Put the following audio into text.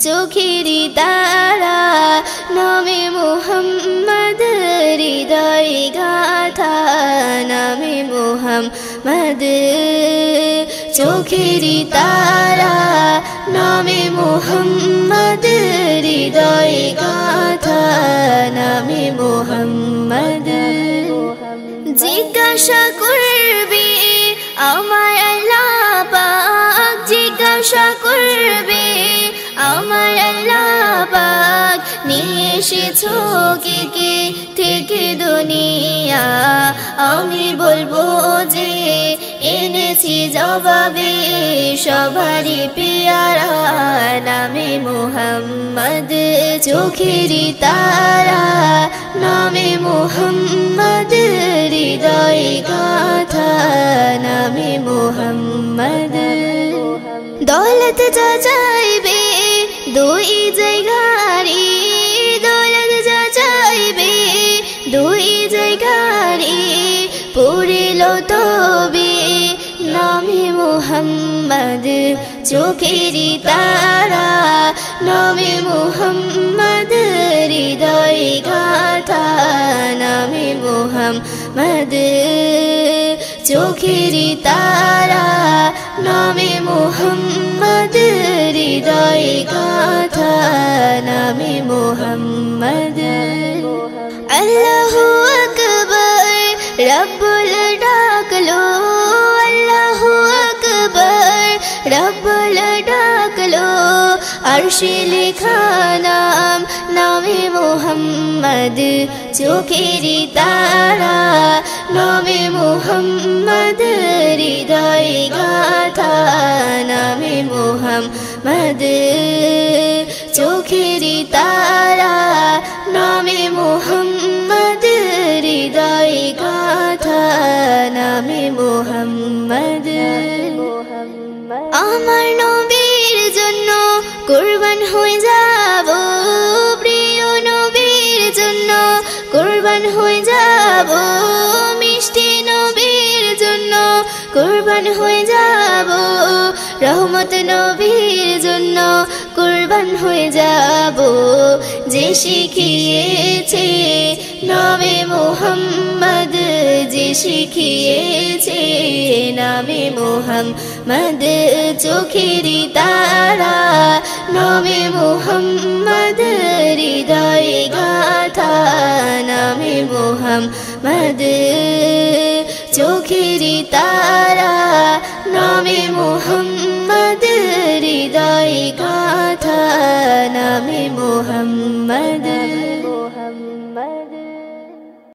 চোখেরি তারা নামে মুহাম্মদ হৃদয় গাথা নামে মুহাম্মদ চোখেরি তারা নামে মুহাম্মদ হৃদয় গাথা নামে মুহাম্মদ জিজ্ঞাসা করবে আমার আল্লাহ পাক জিজ্ঞাসা করবে আমার আল্লাহ পাক নিয়ে এসেছো কে থেকে দুনিয়া আমি বলবো যে এনেছি জবাবে সবারই পেয়ারা নামে মুহাম্মদ চোখেরি তারা নামে মুহাম্মদ হৃদয় গাথা নামে মুহাম্মদ দৌলত যা চাইবে দুই জায়গারি দৌলত যা চাইবে দুই জায়গারি পড়িল তবে নামে মুহাম্মদ চোখেরি তারা নামে মুহাম্মদ হৃদয় গাথা নামে মুহাম্মদ চোখেরি তারা নামে মুহাম্মদ হৃদয় গাথা নামে মুহাম্মদ আল্লাহু আকবার রব্বুল ডাকলো আল্লাহু আকবার রব্বুল ডাকলো আরশে লেখা নাম নামে মুহাম্মদ চোখেরি তারা নামে মুহাম্মদ হৃদয় গাথা নামে মুহাম্মদ চোখেরি তারা নামে মুহাম্মদ হৃদয় গাথা নামে মুহাম্মদ আমার নবীর জন্য কুরবান হয়ে যাব প্রিয় নবীর জন্য কুরবান হয়ে যাব মিষ্টি নবীর জন্য কুরবান হয়ে যাব রহমত নবীর জন্য কুরবান হয়ে যাব যে শিখিয়েছে নামে মুহাম্মদ যে শিখিয়েছে নামে মুহাম্মদ চোখেরি তারা নামে মুহাম্মদ হৃদয় গাথা নামে মুহাম্মদ চোখেরি তারা নামে মুহাম্মদ হৃদয় গাথা নামে মুহাম্মদ